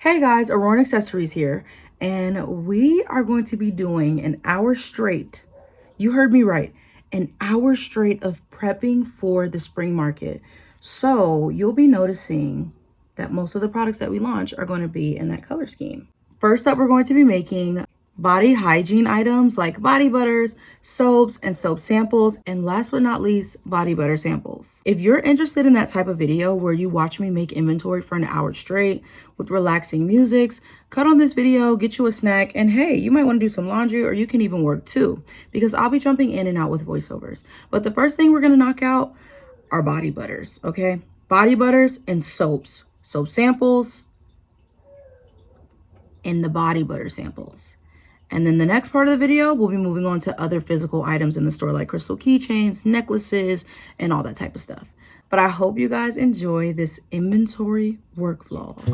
Hey guys, Auroran Accessories here, and we are going to be doing an hour straight, you heard me right, an hour straight of prepping for the spring market. So you'll be noticing that most of the products that we launch are going to be in that color scheme. First up, we're going to be making body hygiene items like body butters, soaps, and soap samples, and last but not least, body butter samples. If you're interested in that type of video where you watch me make inventory for an hour straight with relaxing musics, cut on this video, get you a snack, and hey, you might want to do some laundry or you can even work too, because I'll be jumping in and out with voiceovers. But the first thing we're going to knock out are body butters, okay? Body butters and soaps, soap samples, and the body butter samples. And then the next part of the video, we'll be moving on to other physical items in the store like crystal keychains, necklaces, and all that type of stuff. But I hope you guys enjoy this inventory work vlog.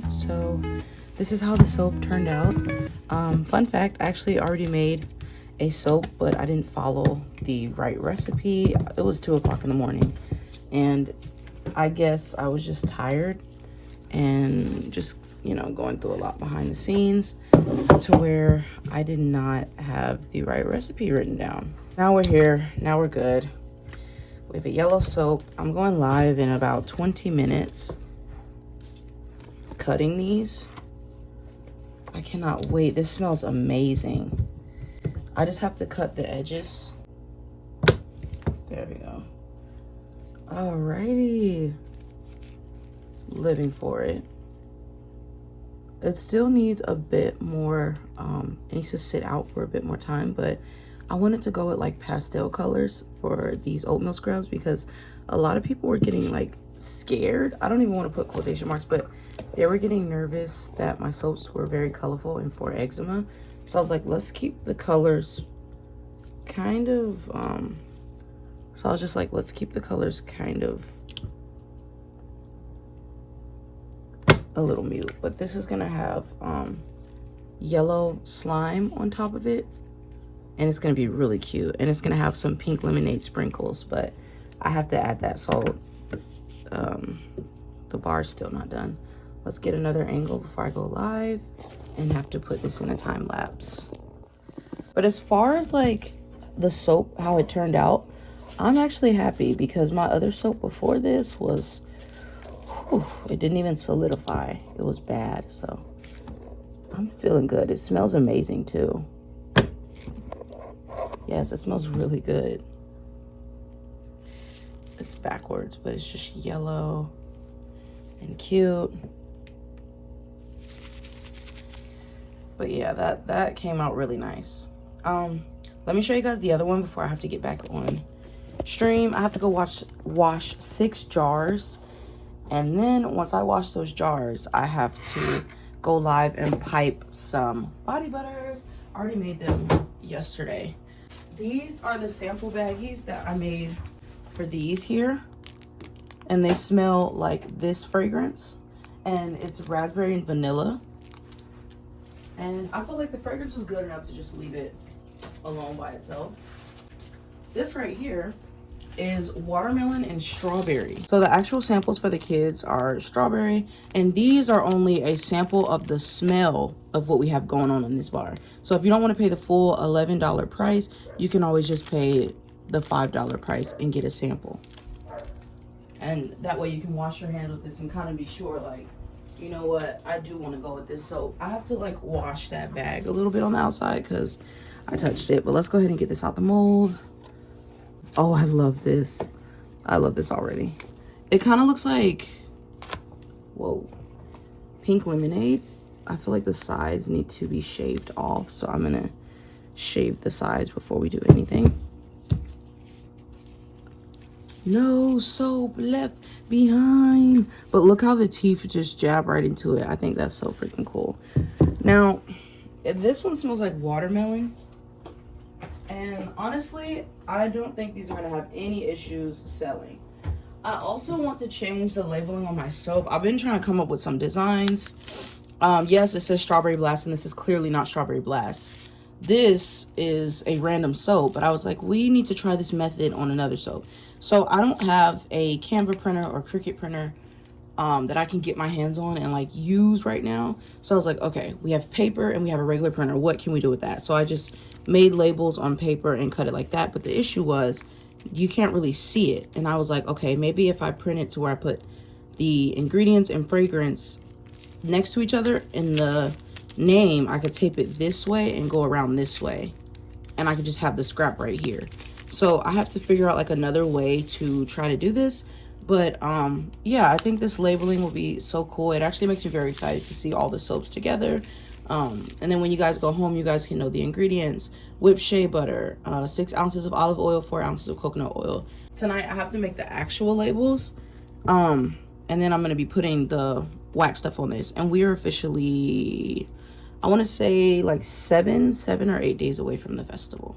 So this is how the soap turned out. Fun fact, I actually already made a soap, but I didn't follow the right recipe. It was 2 o'clock in the morning, and I guess I was just tired and just, you know, going through a lot behind the scenes to where I did not have the right recipe written down. Now we're here, now we're good. We have a yellow soap. I'm going live in about 20 minutes cutting these. I cannot wait. This smells amazing. I just have to cut the edges. There we go. Alrighty. Living for it. It still needs a bit more, it needs to sit out for a bit more time, but I wanted to go with like pastel colors for these oatmeal scrubs because a lot of people were getting like scared. I don't even want to put quotation marks, but they were getting nervous that my soaps were very colorful and for eczema. So I was like, let's keep the colors kind of, so I was just like, let's keep the colors kind of a little mute. But this is gonna have yellow slime on top of it, and it's gonna be really cute, and it's gonna have some pink lemonade sprinkles, but I have to add that, so the bar's still not done. Let's get another angle before I go live and have to put this in a time lapse. But as far as like the soap, how it turned out, I'm actually happy because my other soap before this was, it didn't even solidify. It was bad, so I'm feeling good. It smells amazing too. Yes, it smells really good. It's backwards, but it's just yellow and cute. But yeah, that came out really nice. Let me show you guys the other one before I have to get back on stream. I have to go wash 6 jars, and then once I wash those jars, I have to go live and pipe some body butters. I already made them yesterday. These are the sample baggies that I made for these here, and they smell like this fragrance, and it's raspberry and vanilla, and I feel like the fragrance was good enough to just leave it alone by itself. This right here is watermelon and strawberry. So the actual samples for the kids are strawberry, and these are only a sample of the smell of what we have going on in this bar. So if you don't want to pay the full $11 price, you can always just pay the $5 price and get a sample. And that way you can wash your hands with this and kind of be sure, like, you know what, I do want to go with this soap. I have to like wash that bag a little bit on the outside because I touched it. But let's go ahead and get this out the mold. Oh, I love this. I love this already. It kind of looks like, whoa, pink lemonade. I feel like the sides need to be shaved off, so I'm gonna shave the sides before we do anything. No soap left behind. But look how the teeth just jab right into it. I think that's so freaking cool. Now, this one smells like watermelon. And honestly, I don't think these are gonna have any issues selling. I also want to change the labeling on my soap. I've been trying to come up with some designs. Yes, it says Strawberry Blast, and this is clearly not Strawberry Blast. This is a random soap, but I was like, we need to try this method on another soap. So I don't have a Canva printer or Cricut printer that I can get my hands on and like use right now. So I was like, okay, we have paper and we have a regular printer. What can we do with that? So I just made labels on paper and cut it like that. But the issue was you can't really see it. And I was like, okay, maybe if I print it to where I put the ingredients and fragrance next to each other in the name, I could tape it this way and go around this way, and I could just have the scrap right here. So I have to figure out like another way to try to do this. But yeah, I think this labeling will be so cool. It actually makes me very excited to see all the soaps together. And then when you guys go home, you guys can know the ingredients: whipped shea butter, 6 ounces of olive oil, 4 ounces of coconut oil. Tonight I have to make the actual labels, and then I'm going to be putting the wax stuff on this. And we are officially, I want to say like 7 or 8 days away from the festival.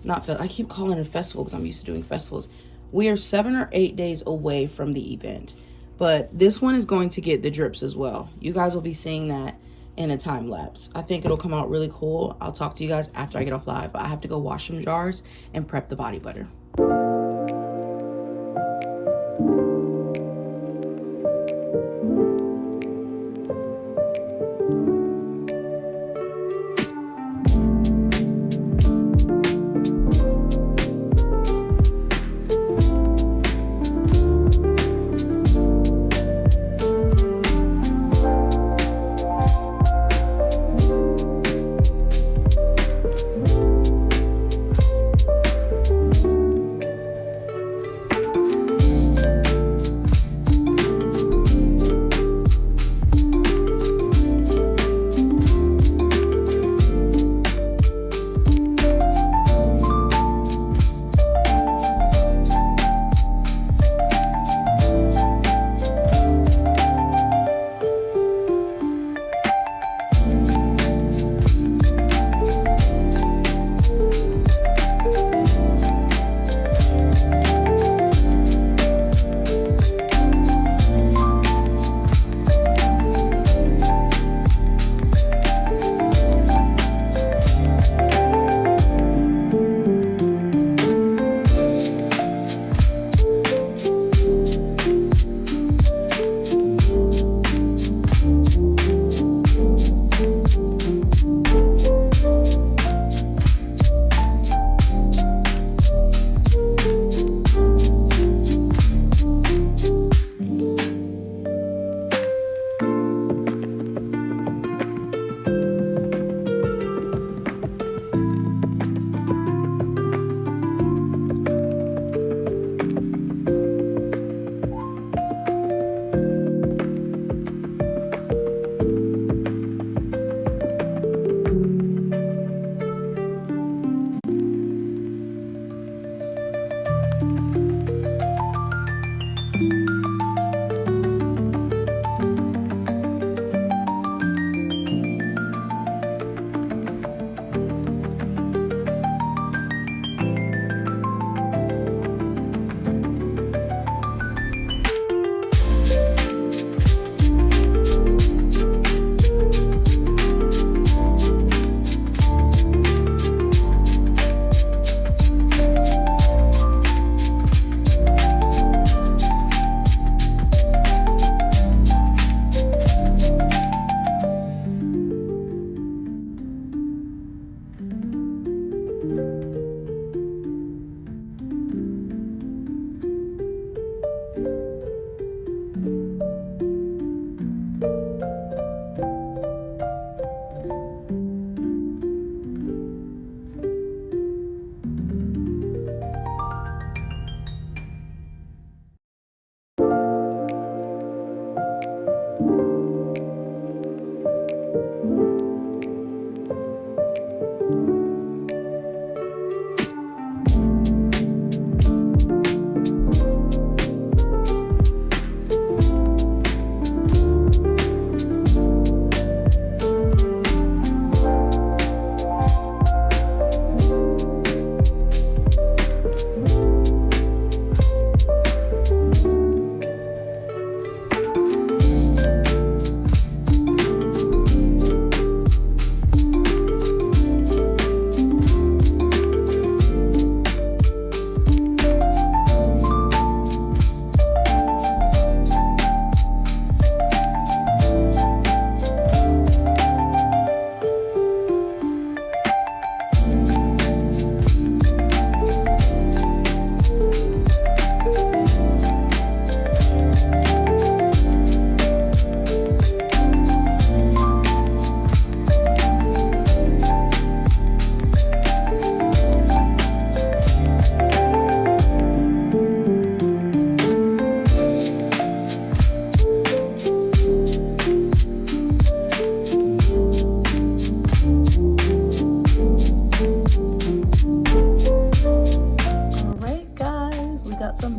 I keep calling it a festival because I'm used to doing festivals. We are 7 or 8 days away from the event. But this one is going to get the drips as well. You guys will be seeing that in a time lapse. I think it'll come out really cool. I'll talk to you guys after I get off live. I have to go wash some jars and prep the body butter.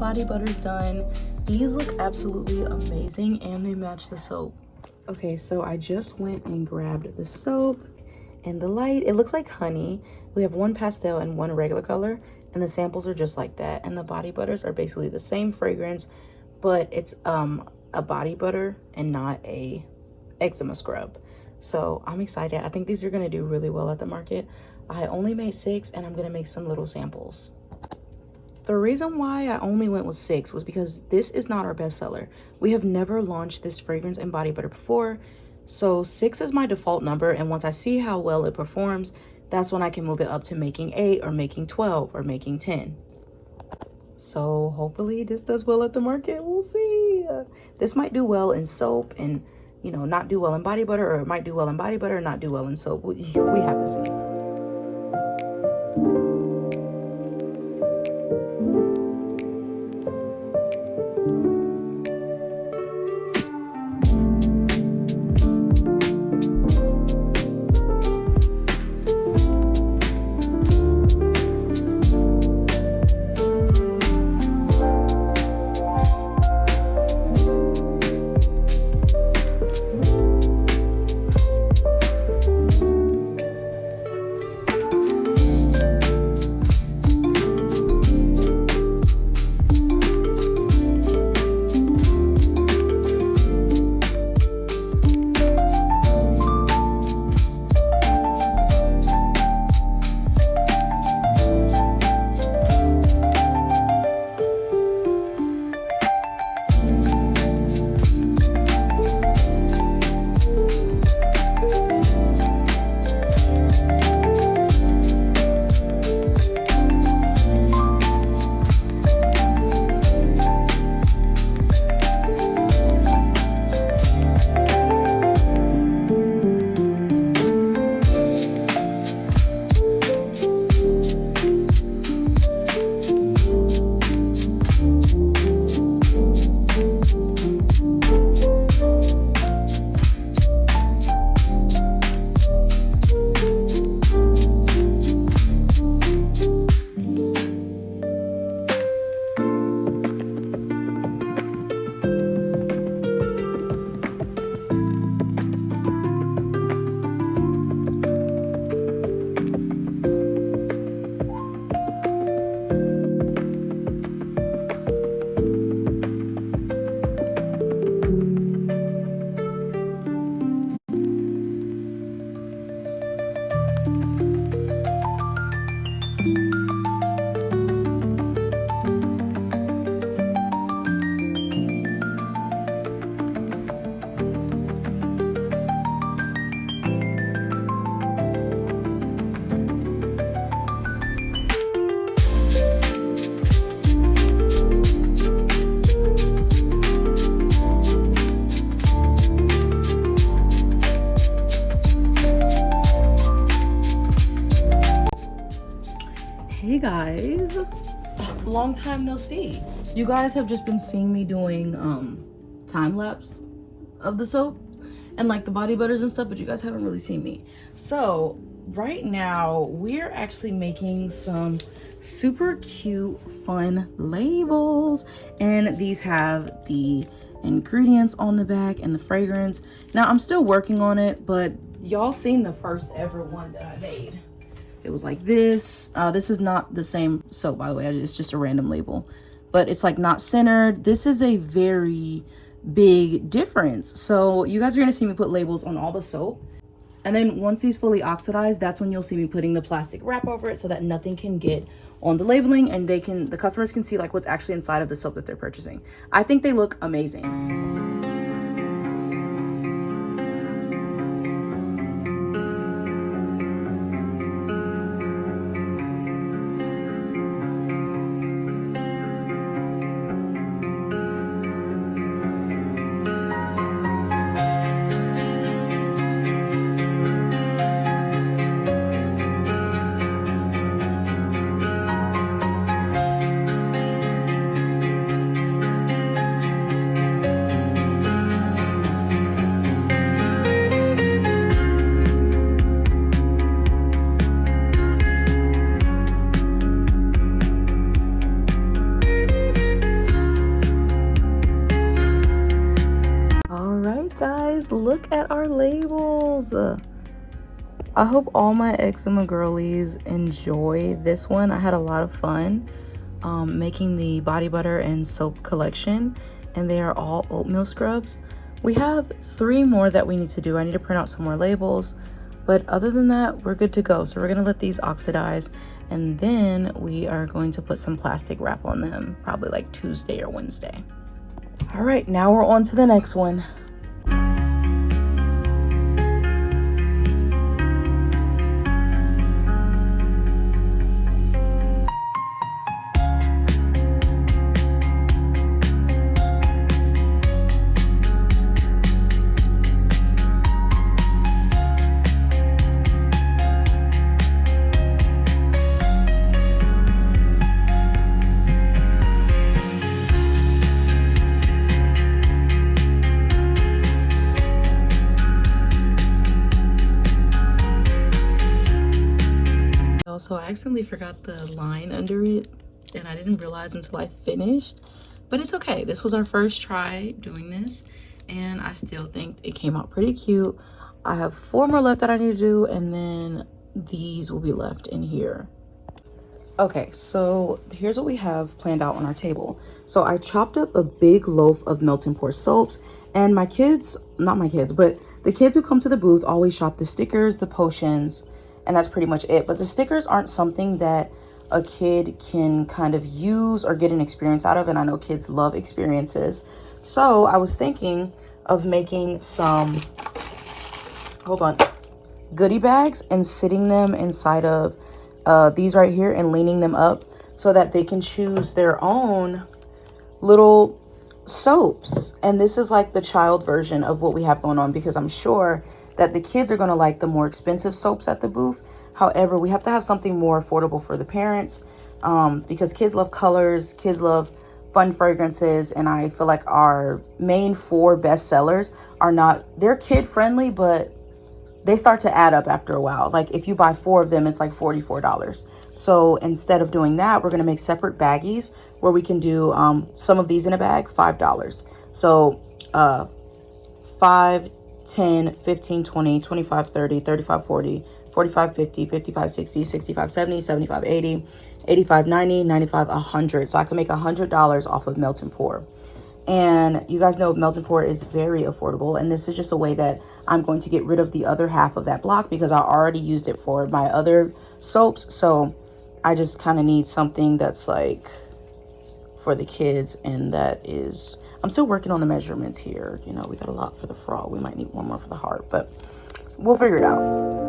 body butters done. These look absolutely amazing and they match the soap. Okay, so I just went and grabbed the soap and the light. It looks like honey. We have one pastel and one regular color, and the samples are just like that. And the body butters are basically the same fragrance, but it's a body butter and not a eczema scrub. So I'm excited. I think these are gonna do really well at the market. I only made 6 and I'm gonna make some little samples. The reason why I only went with 6 was because this is not our bestseller. We have never launched this fragrance and body butter before. So 6 is my default number, and once I see how well it performs, that's when I can move it up to making 8 or making 12 or making 10. So hopefully this does well at the market. We'll see. This might do well in soap and, you know, not do well in body butter, or it might do well in body butter and not do well in soap. We have to see. Hey guys, long time no see. You guys have just been seeing me doing time lapse of the soap and like the body butters and stuff, but you guys haven't really seen me. So right now we're actually making some super cute fun labels, and these have the ingredients on the back and the fragrance. Now I'm still working on it, but y'all seen the first ever one that I made. It was like this. This is not the same soap, by the way. It's just a random label, but it's like not centered. This is a very big difference. So you guys are gonna see me put labels on all the soap, and then once these fully oxidize, that's when you'll see me putting the plastic wrap over it so that nothing can get on the labeling, and the customers can see like what's actually inside of the soap that they're purchasing. I think they look amazing. Look at our labels. I hope all my eczema girlies enjoy this one. I had a lot of fun making the body butter and soap collection, and they are all oatmeal scrubs. We have 3 more that we need to do. I need to print out some more labels, but other than that, we're good to go. So we're gonna let these oxidize, and then we are going to put some plastic wrap on them, probably like Tuesday or Wednesday. All right, now we're on to the next one. So I accidentally forgot the line under it, and I didn't realize until I finished, but it's okay. This was our first try doing this, and I still think it came out pretty cute. I have 4 more left that I need to do, and then these will be left in here. Okay, so here's what we have planned out on our table. So I chopped up a big loaf of melt and pour soaps, and my kids, not my kids, but the kids who come to the booth always shop the stickers, the potions, and that's pretty much it. But the stickers aren't something that a kid can kind of use or get an experience out of, and I know kids love experiences. So I was thinking of making some, hold on, goodie bags and sitting them inside of these right here and leaning them up so that they can choose their own little soaps. And this is like the child version of what we have going on, because I'm sure that the kids are going to like the more expensive soaps at the booth. However, we have to have something more affordable for the parents, because kids love colors, kids love fun fragrances, and I feel like our main 4 best sellers are not, they're kid friendly, but they start to add up after a while. Like if you buy 4 of them, it's like $44. So instead of doing that, we're going to make separate baggies where we can do some of these in a bag, $5. So 5, 10, 15, 20, 25, 30, 35, 40, 45, 50, 55, 60, 65, 70, 75, 80, 85, 90, 95, 100. So I can make $100 off of melt and pour. And you guys know melt and pour is very affordable, and this is just a way that I'm going to get rid of the other half of that block because I already used it for my other soaps. So I just kind of need something that's like for the kids, and that is, I'm still working on the measurements here. You know, we got a lot for the frog. We might need 1 more for the heart, but we'll figure it out.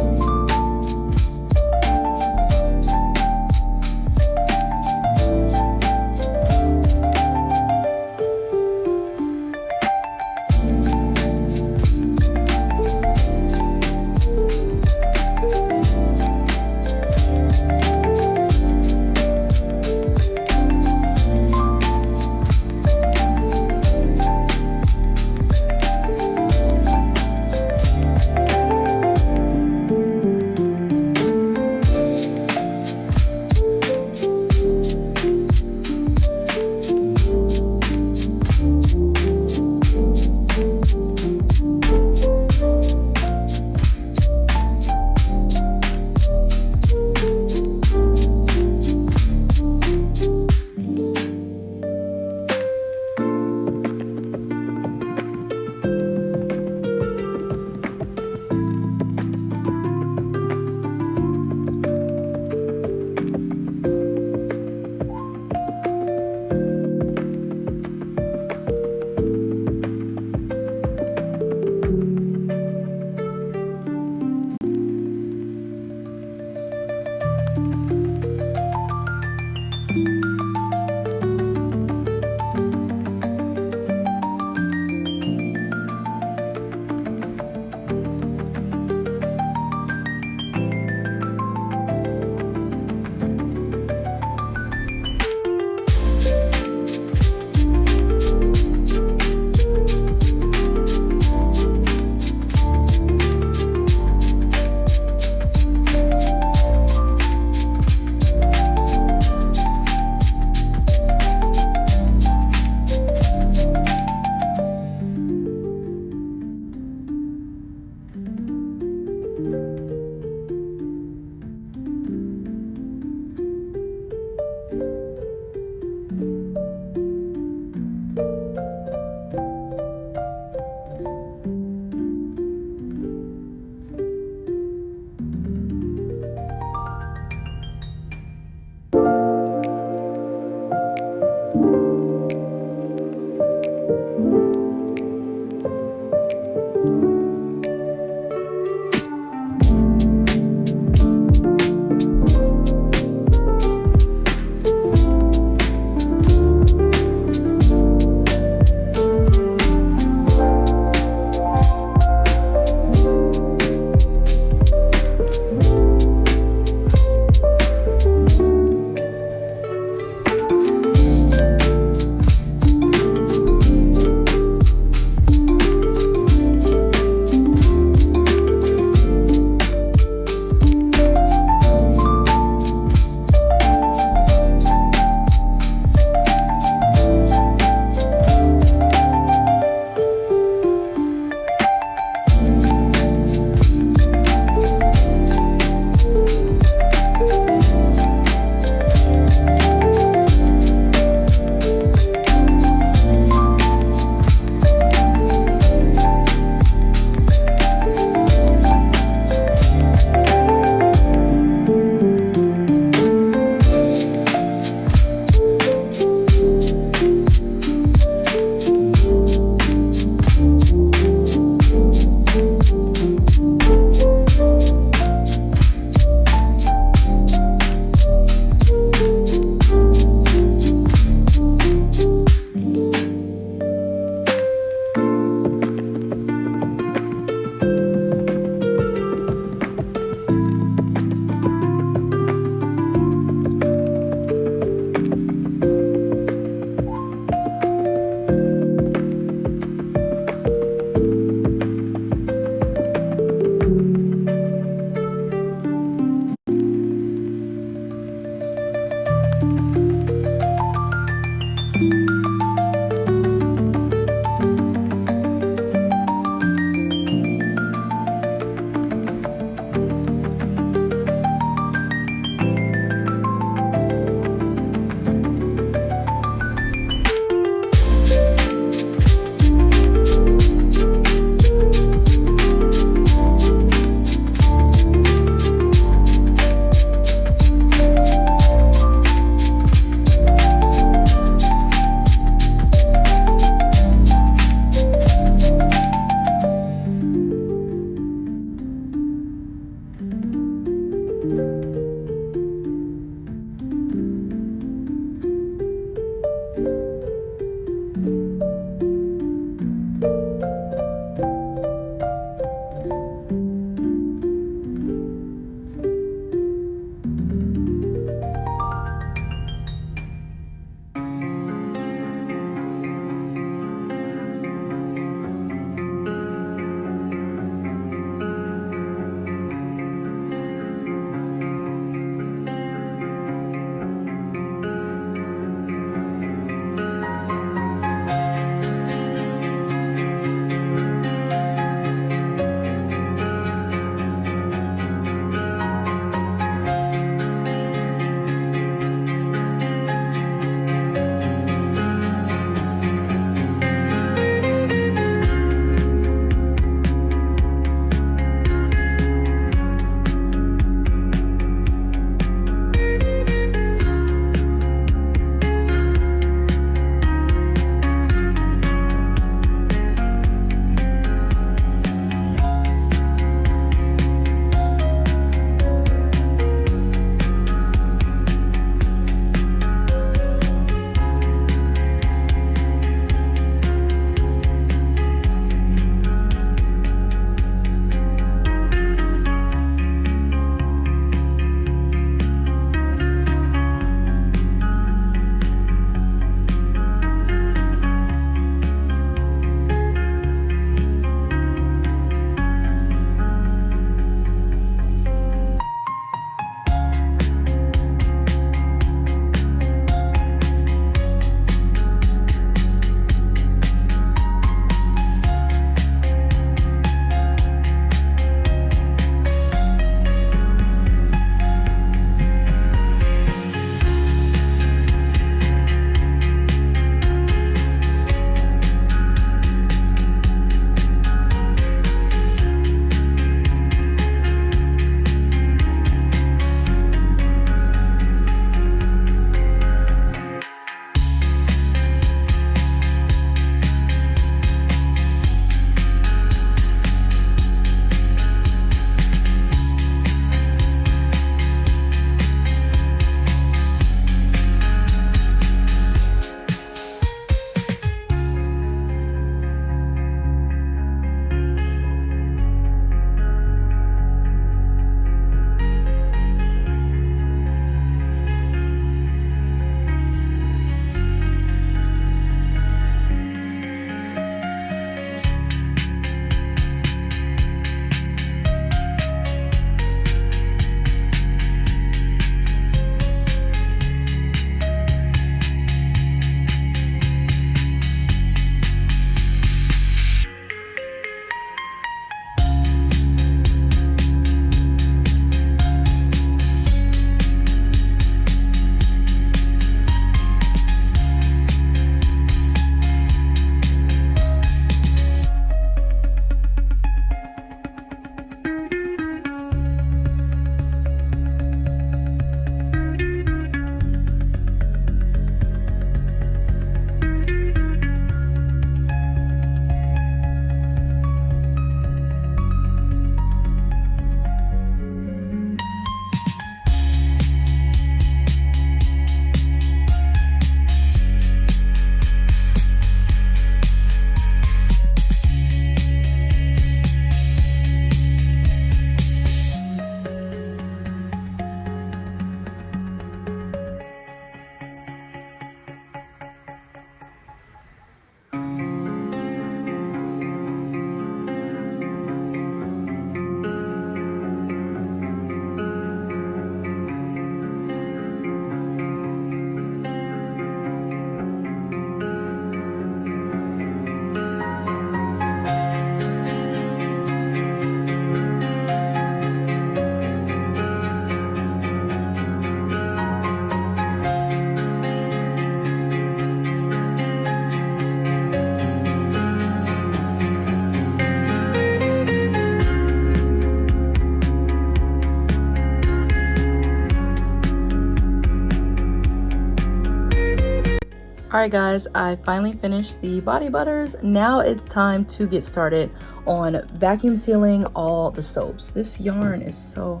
All right, guys, I finally finished the body butters. Now it's time to get started on vacuum sealing all the soaps. This yarn is so,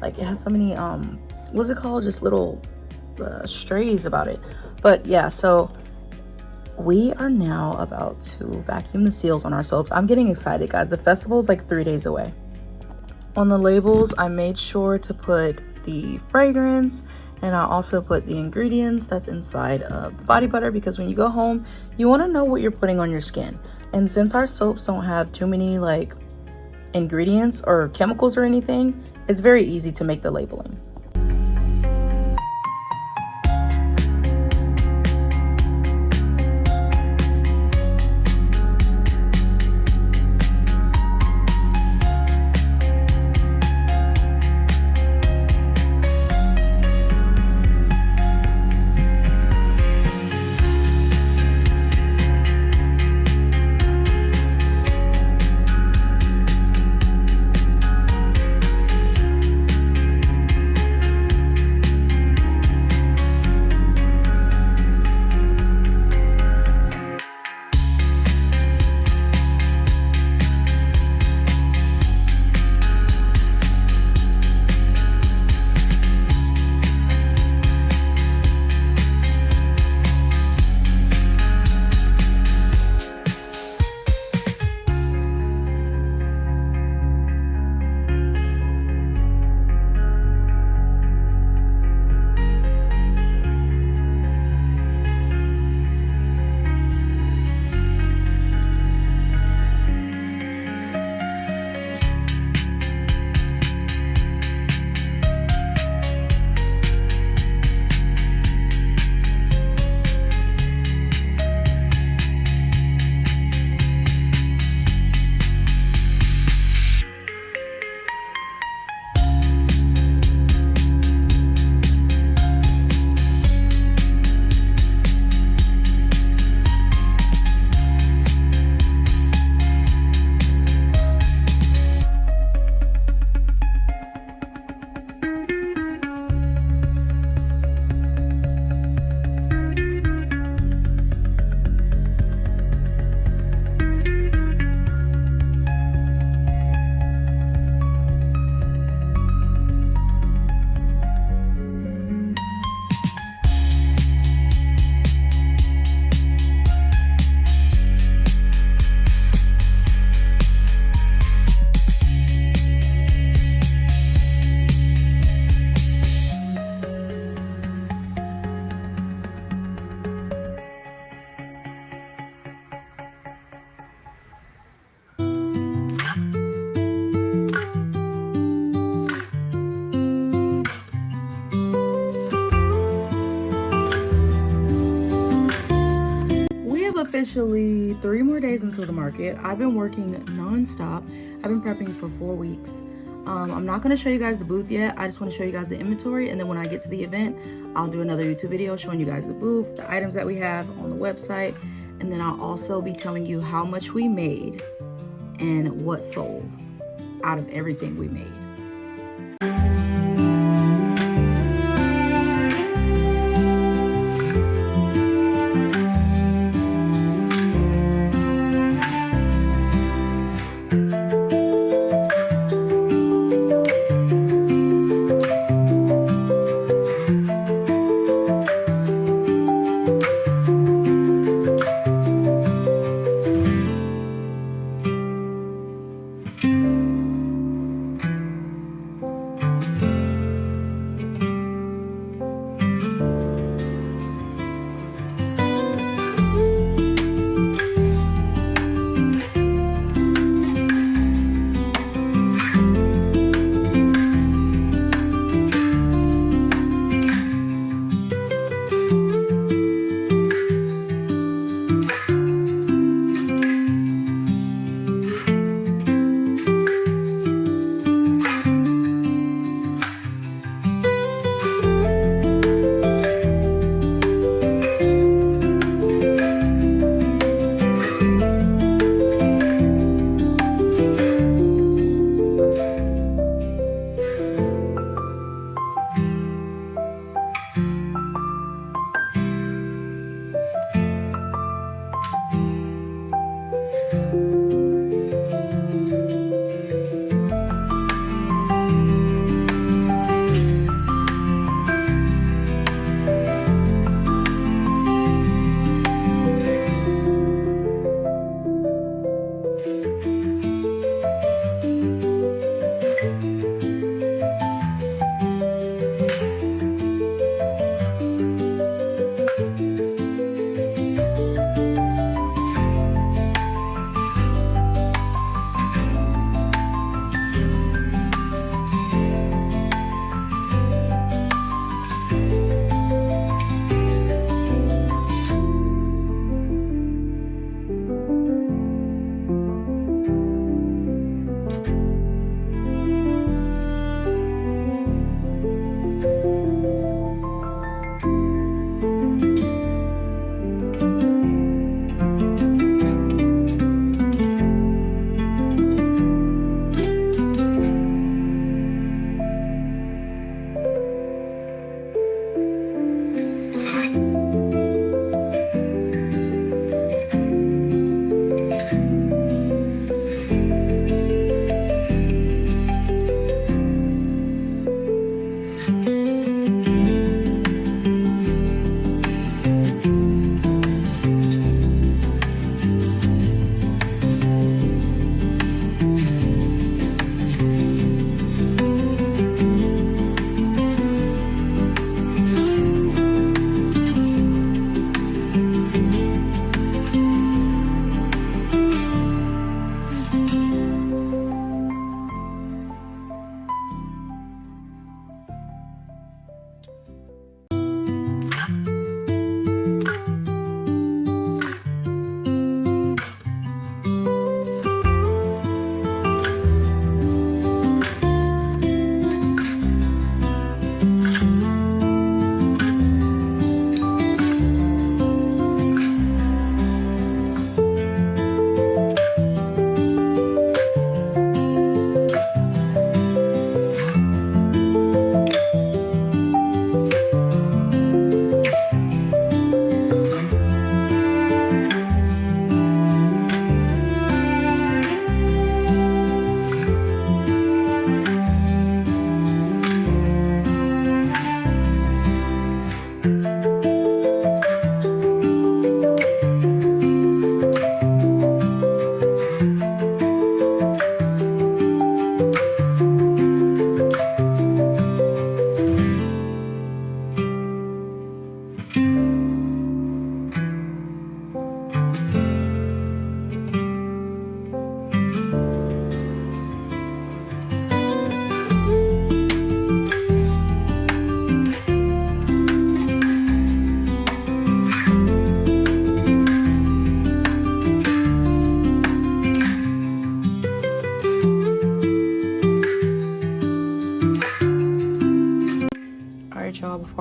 like, it has so many, what's it called? Just little strays about it. But yeah, so we are now about to vacuum the seals on our soaps. I'm getting excited, guys. The festival is like 3 days away. On the labels, I made sure to put the fragrance, and I also put the ingredients that's inside of the body butter, because when you go home, you want to know what you're putting on your skin. And since our soaps don't have too many like ingredients or chemicals or anything, it's very easy to make the labeling. Officially 3 more days until the market. I've been working non-stop. I've been prepping for 4 weeks. I'm not going to show you guys the booth yet. I just want to show you guys the inventory, and then when I get to the event, I'll do another YouTube video showing you guys the booth, the items that we have on the website, and then I'll also be telling you how much we made and what sold out of everything we made.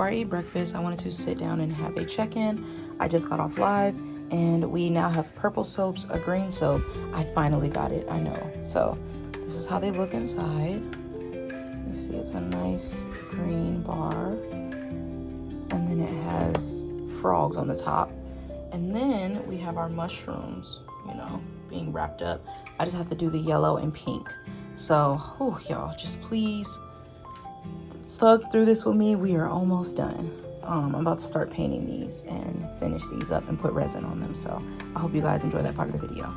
before I ate breakfast, I wanted to sit down and have a check-in. I just got off live, and we now have purple soaps, a green soap. I finally got it, I know. So this is how they look inside. You see it's a nice green bar. And then it has frogs on the top. And then we have our mushrooms, you know, being wrapped up. I just have to do the yellow and pink. So, y'all, just please thug through this with me. We are almost done. I'm about to start painting these and finish these up and put resin on them. So I hope you guys enjoy that part of the video.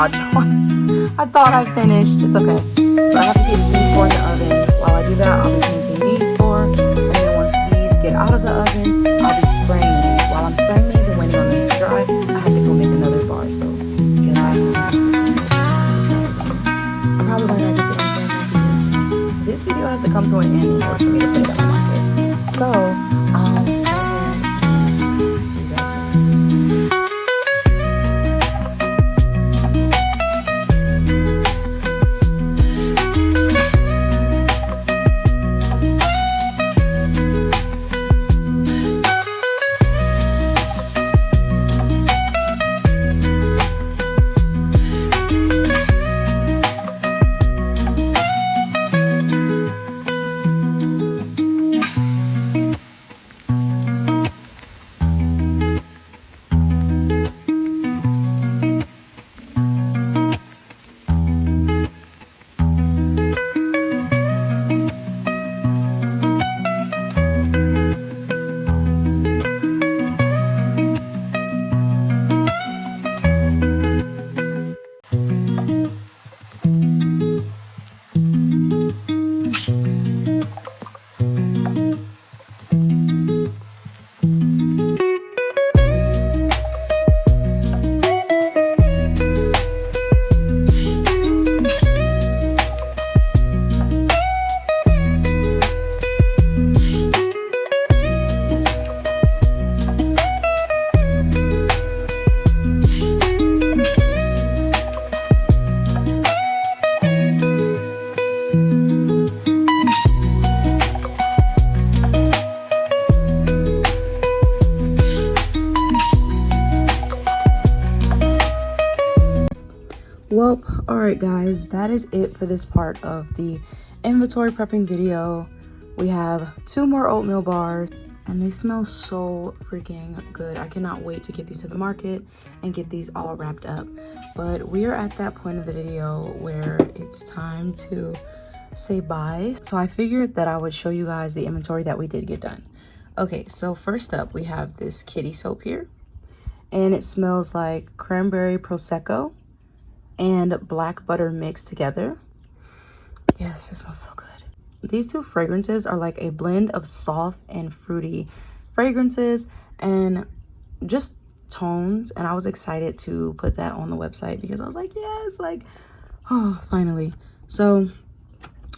God, no. I thought I finished. It's okay. So I have to get these four in the oven. While I do that, I'll be painting these four. And then once these get out of the oven, I'll be spraying these. While I'm spraying these and waiting on these to dry, I have to go make another bar. So, because I have some I probably might not get the end because this video has to come to an end in order for me to put it on the market. So, I'll go ahead and see you guys later. Well, alright guys, that is it for this part of the inventory prepping video. We have 2 more oatmeal bars and they smell so freaking good. I cannot wait to get these to the market and get these all wrapped up. But we are at that point of the video where it's time to say bye. So I figured that I would show you guys the inventory that we did get done. Okay, so first up we have this kitty soap here and it smells like cranberry prosecco and black butter mixed together. Yes, it smells so good. These 2 fragrances are like a blend of soft and fruity fragrances and just tones, and I was excited to put that on the website because I was like, yes, like, oh, finally. So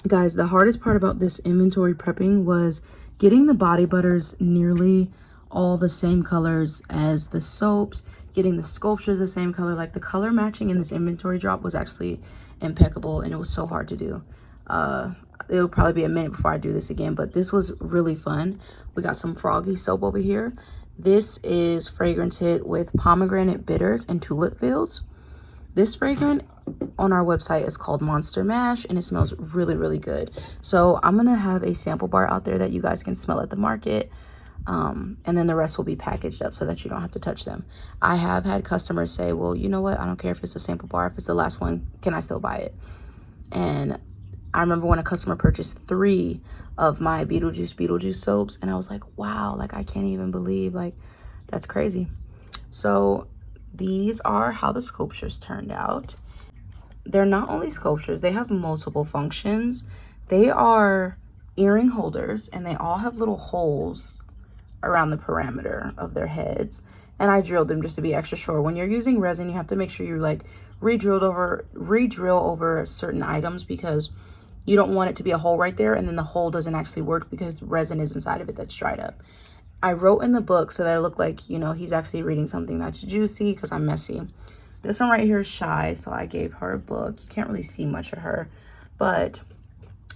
guys, the hardest part about this inventory prepping was getting the body butters nearly all the same colors as the soaps, getting the sculptures the same color. Like the color matching in this inventory drop was actually impeccable and it was so hard to do. It'll probably be a minute before I do this again, but this was really fun. We got some froggy soap over here. This is fragranted with pomegranate bitters and tulip fields. This fragrance on our website is called Monster Mash and it smells really, really good. So I'm gonna have a sample bar out there that you guys can smell at the market. And then the rest will be packaged up so that you don't have to touch them. I have had customers say, well, you know what, I don't care if it's a sample bar, if it's the last one, can I still buy it? And I remember when a customer purchased 3 of my Beetlejuice soaps and I was like, wow, like I can't even believe, like that's crazy. So these are how the sculptures turned out. They're not only sculptures, they have multiple functions. They are earring holders and they all have little holes around the perimeter of their heads, and I drilled them just to be extra sure. When you're using resin, you have to make sure you like re-drill over certain items because you don't want it to be a hole right there and then the hole doesn't actually work because the resin is inside of it that's dried up. I wrote in the book so that it looked like, you know, he's actually reading something that's juicy because I'm messy. This one right here is shy, so I gave her a book. You can't really see much of her, but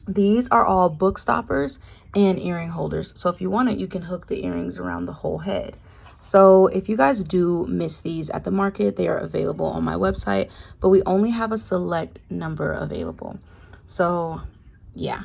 these are all book stoppers and earring holders. So if you want it, you can hook the earrings around the whole head. So if you guys do miss these at the market, they are available on my website, but we only have a select number available. So yeah,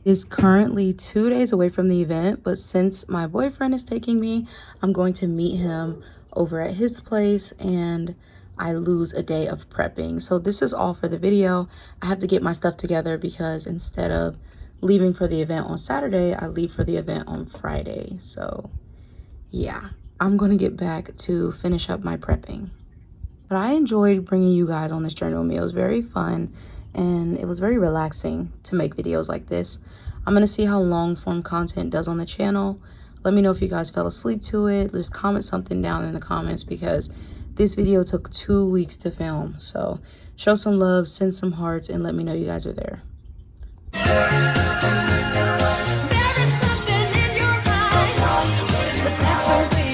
it's currently 2 days away from the event, but since my boyfriend is taking me, I'm going to meet him over at his place and I lose a day of prepping. So this is all for the video. I have to get my stuff together because instead of leaving for the event on Saturday, I leave for the event on Friday. So yeah, I'm gonna get back to finish up my prepping. But I enjoyed bringing you guys on this journey with me. It was very fun and it was very relaxing to make videos like this. I'm going to see how long form content does on the channel. Let me know if you guys fell asleep to it. Just comment something down in the comments because this video took 2 weeks to film. So show some love, send some hearts, and let me know you guys are there. There is nothing in your eyes, but that's the way